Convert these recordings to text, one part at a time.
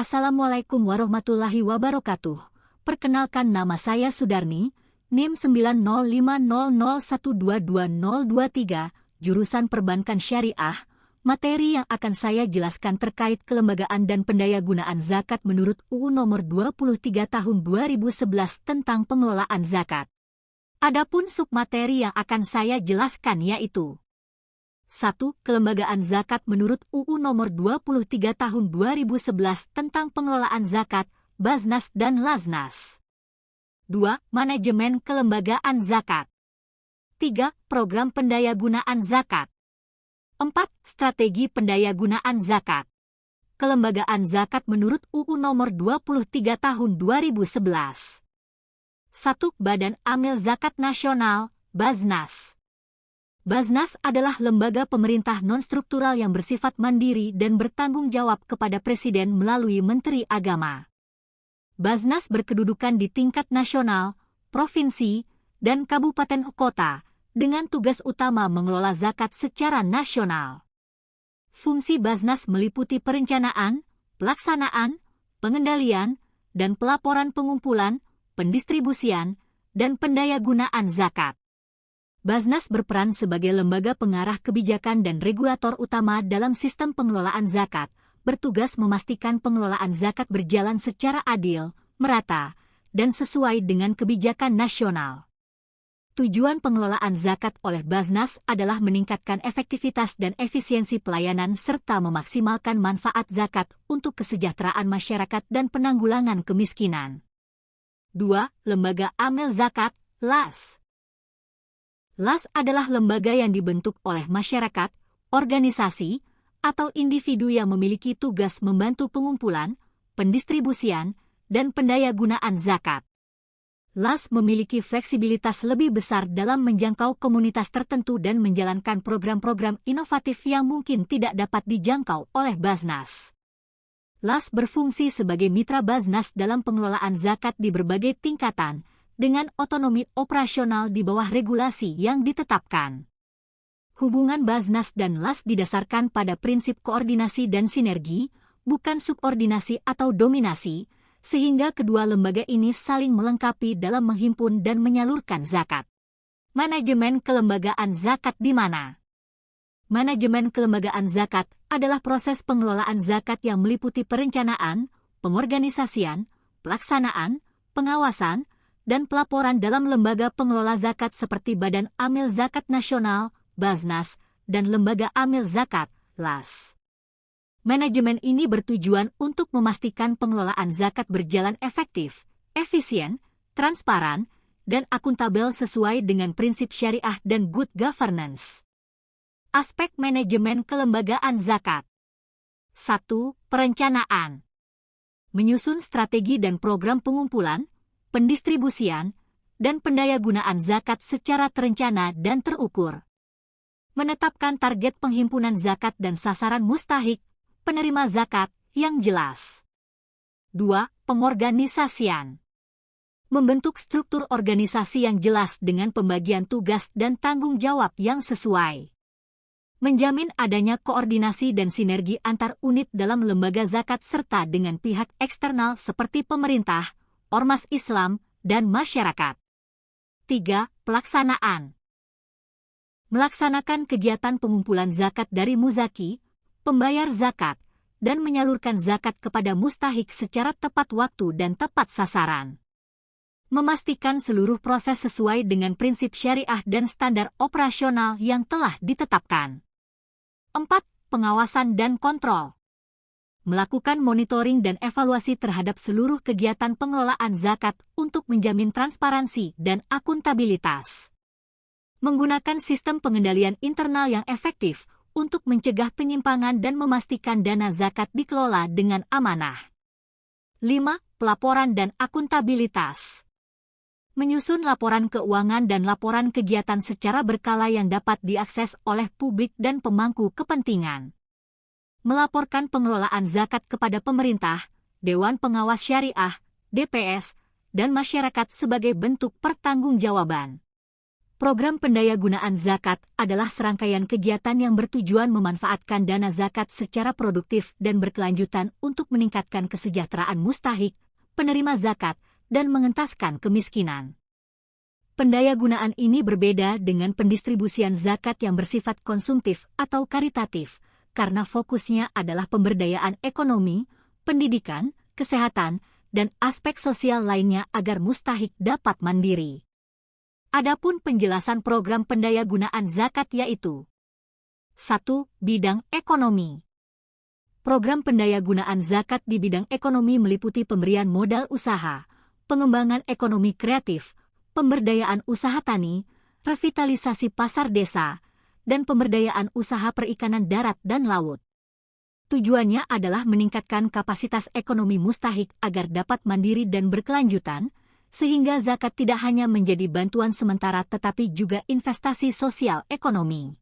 Assalamualaikum warahmatullahi wabarakatuh. Perkenalkan, nama saya Sudarni, NIM 90500122023, jurusan Perbankan Syariah. Materi yang akan saya jelaskan terkait kelembagaan dan pendayagunaan zakat menurut UU Nomor 23 Tahun 2011 tentang pengelolaan zakat. Adapun submateri yang akan saya jelaskan yaitu 1. Kelembagaan zakat menurut UU Nomor 23 Tahun 2011 tentang pengelolaan zakat, Baznas dan Laznas. 2. Manajemen kelembagaan zakat. 3. Program pendayagunaan zakat. 4. Strategi pendayagunaan zakat. Kelembagaan zakat menurut UU Nomor 23 Tahun 2011. 1. Badan Amil Zakat Nasional, Baznas. Baznas adalah lembaga pemerintah non-struktural yang bersifat mandiri dan bertanggung jawab kepada Presiden melalui Menteri Agama. Baznas berkedudukan di tingkat nasional, provinsi, dan kabupaten kota, dengan tugas utama mengelola zakat secara nasional. Fungsi Baznas meliputi perencanaan, pelaksanaan, pengendalian, dan pelaporan pengumpulan, pendistribusian, dan pendayagunaan zakat. Baznas berperan sebagai lembaga pengarah kebijakan dan regulator utama dalam sistem pengelolaan zakat, bertugas memastikan pengelolaan zakat berjalan secara adil, merata, dan sesuai dengan kebijakan nasional. Tujuan pengelolaan zakat oleh Baznas adalah meningkatkan efektivitas dan efisiensi pelayanan serta memaksimalkan manfaat zakat untuk kesejahteraan masyarakat dan penanggulangan kemiskinan. 2. Lembaga Amil Zakat, LAS. LAS adalah lembaga yang dibentuk oleh masyarakat, organisasi, atau individu yang memiliki tugas membantu pengumpulan, pendistribusian, dan pendayagunaan zakat. LAS memiliki fleksibilitas lebih besar dalam menjangkau komunitas tertentu dan menjalankan program-program inovatif yang mungkin tidak dapat dijangkau oleh Baznas. LAS berfungsi sebagai mitra Baznas dalam pengelolaan zakat di berbagai tingkatan, dengan otonomi operasional di bawah regulasi yang ditetapkan. Hubungan Baznas dan LAS didasarkan pada prinsip koordinasi dan sinergi, bukan subordinasi atau dominasi, sehingga kedua lembaga ini saling melengkapi dalam menghimpun dan menyalurkan zakat. Manajemen kelembagaan zakat di mana? Manajemen kelembagaan zakat adalah proses pengelolaan zakat yang meliputi perencanaan, pengorganisasian, pelaksanaan, pengawasan, dan pelaporan dalam lembaga pengelola zakat seperti Badan Amil Zakat Nasional, Baznas, dan Lembaga Amil Zakat, LAS. Manajemen ini bertujuan untuk memastikan pengelolaan zakat berjalan efektif, efisien, transparan, dan akuntabel sesuai dengan prinsip syariah dan good governance. Aspek manajemen kelembagaan zakat. 1. Perencanaan. Menyusun strategi dan program pengumpulan, pendistribusian, dan pendayagunaan zakat secara terencana dan terukur. Menetapkan target penghimpunan zakat dan sasaran mustahik, penerima zakat yang jelas. 2. Pengorganisasian. Membentuk struktur organisasi yang jelas dengan pembagian tugas dan tanggung jawab yang sesuai. Menjamin adanya koordinasi dan sinergi antar unit dalam lembaga zakat serta dengan pihak eksternal seperti pemerintah, ormas Islam, dan masyarakat. 3. Pelaksanaan. Melaksanakan kegiatan pengumpulan zakat dari muzaki, pembayar zakat, dan menyalurkan zakat kepada mustahik secara tepat waktu dan tepat sasaran. Memastikan seluruh proses sesuai dengan prinsip syariah dan standar operasional yang telah ditetapkan. 4. Pengawasan dan kontrol. Melakukan monitoring dan evaluasi terhadap seluruh kegiatan pengelolaan zakat untuk menjamin transparansi dan akuntabilitas. Menggunakan sistem pengendalian internal yang efektif untuk mencegah penyimpangan dan memastikan dana zakat dikelola dengan amanah. 5. Pelaporan dan akuntabilitas. Menyusun laporan keuangan dan laporan kegiatan secara berkala yang dapat diakses oleh publik dan pemangku kepentingan. Melaporkan pengelolaan zakat kepada pemerintah, Dewan Pengawas Syariah, DPS, dan masyarakat sebagai bentuk pertanggungjawaban. Program pendayagunaan zakat adalah serangkaian kegiatan yang bertujuan memanfaatkan dana zakat secara produktif dan berkelanjutan untuk meningkatkan kesejahteraan mustahik, penerima zakat, dan mengentaskan kemiskinan. Pendayagunaan ini berbeda dengan pendistribusian zakat yang bersifat konsumtif atau karitatif, karena fokusnya adalah pemberdayaan ekonomi, pendidikan, kesehatan, dan aspek sosial lainnya agar mustahik dapat mandiri. Adapun penjelasan program pendayagunaan zakat yaitu 1. Bidang ekonomi. Program pendayagunaan zakat di bidang ekonomi meliputi pemberian modal usaha, pengembangan ekonomi kreatif, pemberdayaan usaha tani, revitalisasi pasar desa, dan pemberdayaan usaha perikanan darat dan laut. Tujuannya adalah meningkatkan kapasitas ekonomi mustahik agar dapat mandiri dan berkelanjutan, sehingga zakat tidak hanya menjadi bantuan sementara tetapi juga investasi sosial ekonomi.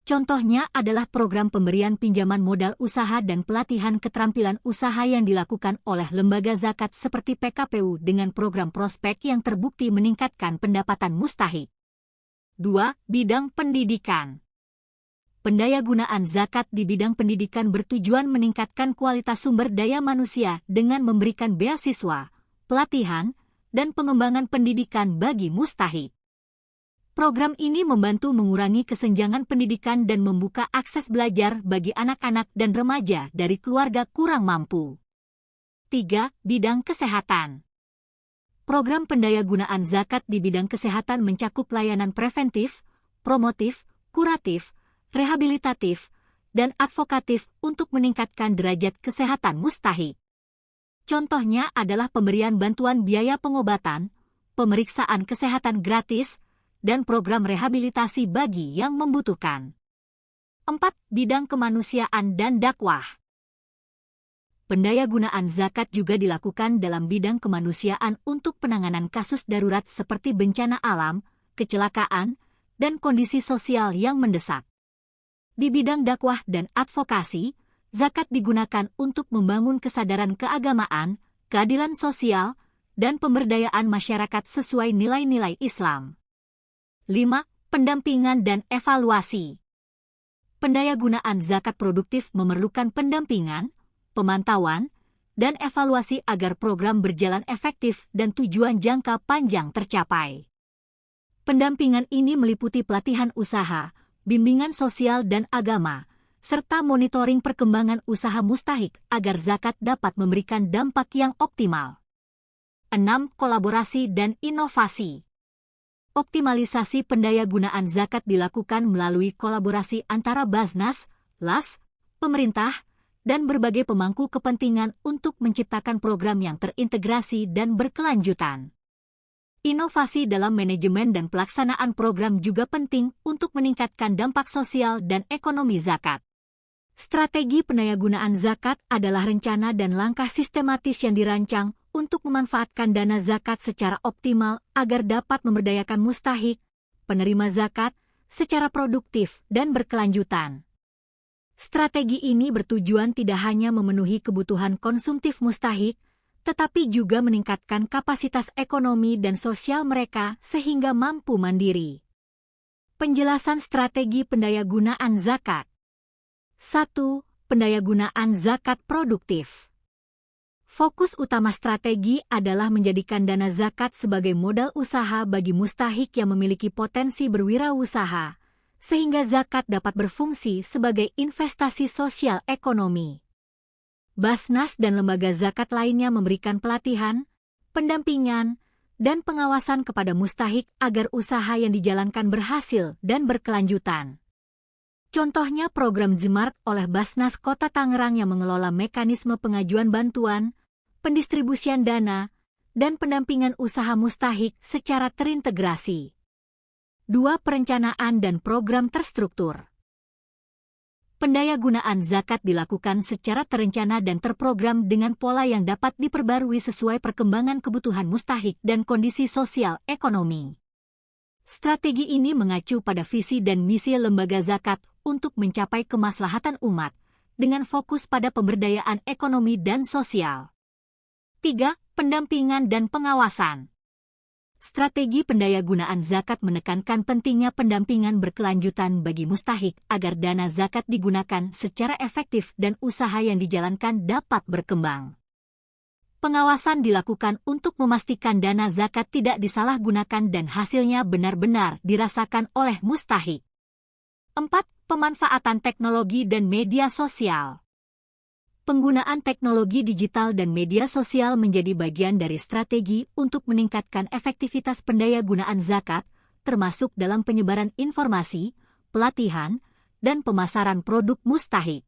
Contohnya adalah program pemberian pinjaman modal usaha dan pelatihan keterampilan usaha yang dilakukan oleh lembaga zakat seperti PKPU dengan program prospek yang terbukti meningkatkan pendapatan mustahik. 2. Bidang pendidikan. Pendayagunaan zakat di bidang pendidikan bertujuan meningkatkan kualitas sumber daya manusia dengan memberikan beasiswa, pelatihan, dan pengembangan pendidikan bagi mustahik. Program ini membantu mengurangi kesenjangan pendidikan dan membuka akses belajar bagi anak-anak dan remaja dari keluarga kurang mampu. 3. Bidang kesehatan. Program pendayagunaan zakat di bidang kesehatan mencakup layanan preventif, promotif, kuratif, rehabilitatif, dan advokatif untuk meningkatkan derajat kesehatan mustahik. Contohnya adalah pemberian bantuan biaya pengobatan, pemeriksaan kesehatan gratis, dan program rehabilitasi bagi yang membutuhkan. 4. Bidang kemanusiaan dan dakwah. Pendayagunaan zakat juga dilakukan dalam bidang kemanusiaan untuk penanganan kasus darurat seperti bencana alam, kecelakaan, dan kondisi sosial yang mendesak. Di bidang dakwah dan advokasi, zakat digunakan untuk membangun kesadaran keagamaan, keadilan sosial, dan pemberdayaan masyarakat sesuai nilai-nilai Islam. 5. Pendampingan dan evaluasi. Pendayagunaan zakat produktif memerlukan pendampingan, pemantauan, dan evaluasi agar program berjalan efektif dan tujuan jangka panjang tercapai. Pendampingan ini meliputi pelatihan usaha, bimbingan sosial dan agama, serta monitoring perkembangan usaha mustahik agar zakat dapat memberikan dampak yang optimal. 6. Kolaborasi dan inovasi. Optimalisasi pendayagunaan zakat dilakukan melalui kolaborasi antara Basnas, LAS, pemerintah, dan berbagai pemangku kepentingan untuk menciptakan program yang terintegrasi dan berkelanjutan. Inovasi dalam manajemen dan pelaksanaan program juga penting untuk meningkatkan dampak sosial dan ekonomi zakat. Strategi pendayagunaan zakat adalah rencana dan langkah sistematis yang dirancang untuk memanfaatkan dana zakat secara optimal agar dapat memberdayakan mustahik, penerima zakat, secara produktif dan berkelanjutan. Strategi ini bertujuan tidak hanya memenuhi kebutuhan konsumtif mustahik, tetapi juga meningkatkan kapasitas ekonomi dan sosial mereka sehingga mampu mandiri. Penjelasan strategi pendayagunaan zakat. 1. Pendayagunaan zakat produktif. Fokus utama strategi adalah menjadikan dana zakat sebagai modal usaha bagi mustahik yang memiliki potensi berwirausaha, sehingga zakat dapat berfungsi sebagai investasi sosial ekonomi. Basnas dan lembaga zakat lainnya memberikan pelatihan, pendampingan, dan pengawasan kepada mustahik agar usaha yang dijalankan berhasil dan berkelanjutan. Contohnya program Jemart oleh Basnas Kota Tangerang yang mengelola mekanisme pengajuan bantuan, pendistribusian dana, dan pendampingan usaha mustahik secara terintegrasi. 2. Perencanaan dan program terstruktur. Pendayagunaan zakat dilakukan secara terencana dan terprogram dengan pola yang dapat diperbarui sesuai perkembangan kebutuhan mustahik dan kondisi sosial ekonomi. Strategi ini mengacu pada visi dan misi lembaga zakat untuk mencapai kemaslahatan umat, dengan fokus pada pemberdayaan ekonomi dan sosial. 3. Pendampingan dan pengawasan. Strategi pendayagunaan zakat menekankan pentingnya pendampingan berkelanjutan bagi mustahik agar dana zakat digunakan secara efektif dan usaha yang dijalankan dapat berkembang. Pengawasan dilakukan untuk memastikan dana zakat tidak disalahgunakan dan hasilnya benar-benar dirasakan oleh mustahik. 4. Pemanfaatan teknologi dan media sosial. Penggunaan teknologi digital dan media sosial menjadi bagian dari strategi untuk meningkatkan efektivitas pendayagunaan zakat, termasuk dalam penyebaran informasi, pelatihan, dan pemasaran produk mustahik.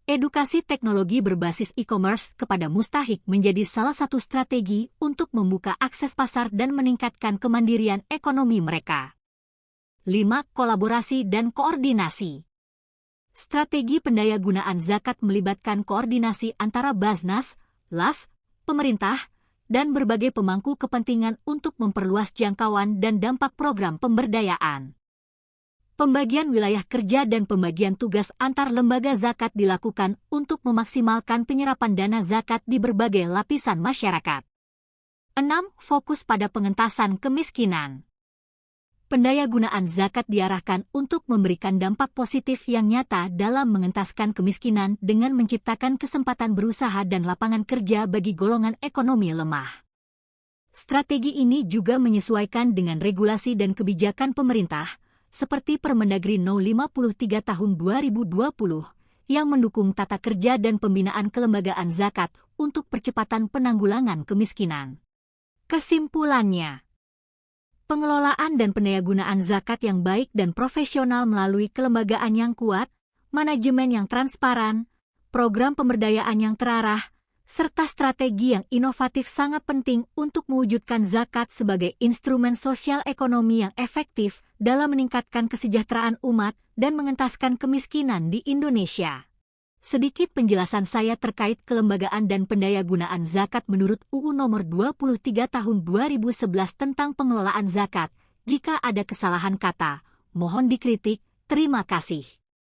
Edukasi teknologi berbasis e-commerce kepada mustahik menjadi salah satu strategi untuk membuka akses pasar dan meningkatkan kemandirian ekonomi mereka. 5. Kolaborasi dan koordinasi. Strategi pendayagunaan zakat melibatkan koordinasi antara Basnas, LAS, pemerintah, dan berbagai pemangku kepentingan untuk memperluas jangkauan dan dampak program pemberdayaan. Pembagian wilayah kerja dan pembagian tugas antar lembaga zakat dilakukan untuk memaksimalkan penyerapan dana zakat di berbagai lapisan masyarakat. 6. Fokus pada pengentasan kemiskinan. Pendayagunaan zakat diarahkan untuk memberikan dampak positif yang nyata dalam mengentaskan kemiskinan dengan menciptakan kesempatan berusaha dan lapangan kerja bagi golongan ekonomi lemah. Strategi ini juga menyesuaikan dengan regulasi dan kebijakan pemerintah, seperti Permendagri No. 53 Tahun 2020, yang mendukung tata kerja dan pembinaan kelembagaan zakat untuk percepatan penanggulangan kemiskinan. Kesimpulannya, pengelolaan dan pendayagunaan zakat yang baik dan profesional melalui kelembagaan yang kuat, manajemen yang transparan, program pemberdayaan yang terarah, serta strategi yang inovatif sangat penting untuk mewujudkan zakat sebagai instrumen sosial ekonomi yang efektif dalam meningkatkan kesejahteraan umat dan mengentaskan kemiskinan di Indonesia. Sedikit penjelasan saya terkait kelembagaan dan pendayagunaan zakat menurut UU Nomor 23 Tahun 2011 tentang pengelolaan zakat. Jika ada kesalahan kata, mohon dikritik. Terima kasih.